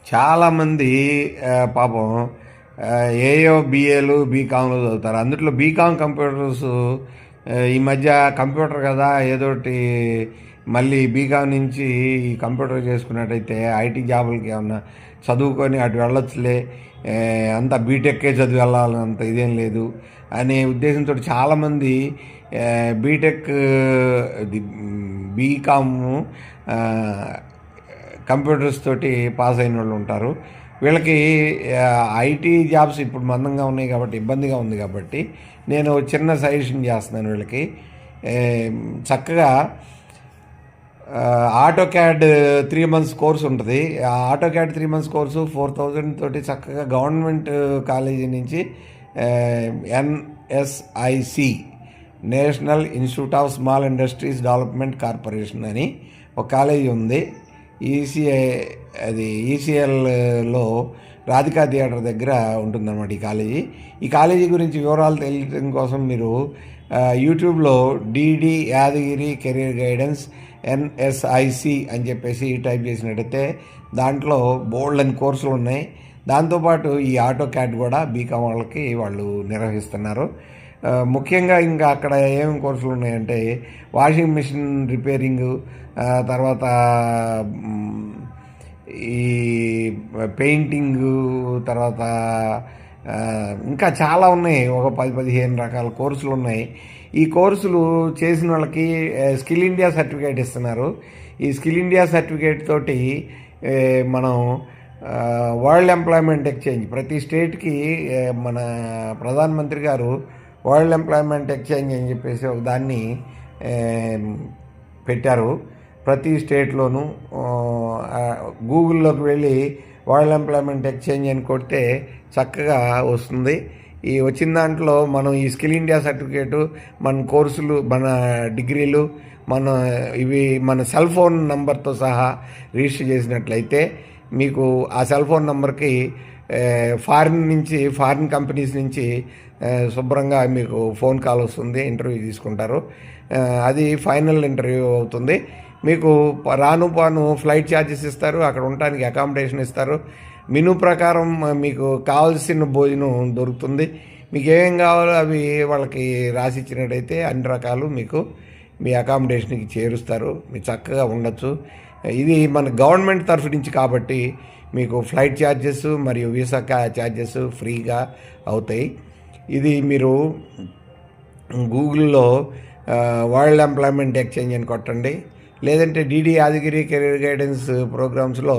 చాలామంది పాపం ఏయో బీఏలు బీకామ్లు చదువుతారు. అందుట్లో బీకామ్ కంప్యూటర్స్ ఈ మధ్య కంప్యూటర్ కదా ఏదోటి మళ్ళీ బీకామ్ నుంచి ఈ కంప్యూటర్ చేసుకున్నట్టయితే ఐటీ జాబులకి ఏమన్నా చదువుకొని అటు వెళ్ళొచ్చులే, అంతా బీటెక్కే చదివి వెళ్ళాలంత ఇదేం లేదు అనే ఉద్దేశంతో చాలామంది బీటెక్ బీకాము కంప్యూటర్స్ తోటి పాస్ అయిన వాళ్ళు ఉంటారు. వీళ్ళకి ఐటీ జాబ్స్ ఇప్పుడు మందంగా ఉన్నాయి కాబట్టి ఇబ్బందిగా ఉంది కాబట్టి నేను చిన్న సజెషన్ చేస్తున్నాను వీళ్ళకి. చక్కగా ఆటో క్యాడ్ 3 months కోర్స్ ఉంటుంది. ఆ ఆటో క్యాడ్ 3 months కోర్సు 4,000 తోటి చక్కగా గవర్నమెంట్ కాలేజీ నుంచి NSIC national institute of small industries development corporation అని ఒక కాలేజీ ఉంది. ఈసీఎల్లో రాధికా థియేటర్ దగ్గర ఉంటుందన్నమాట ఈ కాలేజీ గురించి వివరాలు తెలియడం కోసం మీరు యూట్యూబ్లో DD Yadagiri career guidance NSIC అని చెప్పేసి టైప్ చేసినట్టయితే దాంట్లో బోల్డ్ అని కోర్సులు ఉన్నాయి. దాంతోపాటు ఈ ఆటో క్యాడ్ కూడా బీకామ్ వాళ్ళకి వాళ్ళు నిర్వహిస్తున్నారు. ముఖ్యంగా ఇంకా అక్కడ ఏమేమి కోర్సులు ఉన్నాయంటే వాషింగ్ మిషన్ రిపేరింగు, తర్వాత ఈ పెయింటింగు, తర్వాత ఇంకా చాలా ఉన్నాయి. ఒక 10-15 రకాల కోర్సులు ఉన్నాయి. ఈ కోర్సులు చేసిన వాళ్ళకి స్కిల్ ఇండియా సర్టిఫికేట్ ఇస్తున్నారు. ఈ స్కిల్ ఇండియా సర్టిఫికేట్ తోటి మనం వరల్డ్ ఎంప్లాయ్మెంట్ ఎక్స్చేంజ్ ప్రతి స్టేట్కి మన ప్రధానమంత్రి గారు వరల్డ్ ఎంప్లాయ్మెంట్ ఎక్స్చేంజ్ అని చెప్పేసి ఒక దాన్ని పెట్టారు. ప్రతి స్టేట్లోనూ గూగుల్లోకి వెళ్ళి వరల్డ్ ఎంప్లాయ్మెంట్ ఎక్స్చేంజ్ అని కొడితే చక్కగా వస్తుంది. ఈ వచ్చిన దాంట్లో మనం ఈ స్కిల్ ఇండియా సర్టిఫికేటు, మన కోర్సులు, మన డిగ్రీలు, మన సెల్ ఫోన్ నంబర్తో సహా రిజిస్టర్ చేసినట్లయితే మీకు ఆ సెల్ ఫోన్ నంబర్కి ఫారిన్ కంపెనీస్ నుంచి శుభ్రంగా మీకు ఫోన్ కాల్ వస్తుంది, ఇంటర్వ్యూ తీసుకుంటారు. అది ఫైనల్ ఇంటర్వ్యూ అవుతుంది. మీకు రాను పాను ఫ్లైట్ ఛార్జెస్ ఇస్తారు, అక్కడ ఉండటానికి అకామిడేషన్ ఇస్తారు. మెనూ ప్రకారం మీకు కావాల్సిన భోజనం దొరుకుతుంది. మీకు ఏమేం కావాలో అవి వాళ్ళకి రాసి ఇచ్చినట్టయితే అన్ని రకాలు మీకు మీ అకామిడేషన్కి చేరుస్తారు. మీరు చక్కగా ఉండొచ్చు. ఇది మన గవర్నమెంట్ తరఫు నుంచి కాబట్టి మీకు ఫ్లైట్ ఛార్జెస్ మరియు వీసా ఛార్జెస్ ఫ్రీగా అవుతాయి. ఇది మీరు గూగుల్లో వరల్డ్ ఎంప్లాయ్మెంట్ ఎక్స్చేంజ్ అని కొట్టండి, లేదంటే డిడి యాదగిరి కెరీర్ గైడెన్స్ ప్రోగ్రామ్స్లో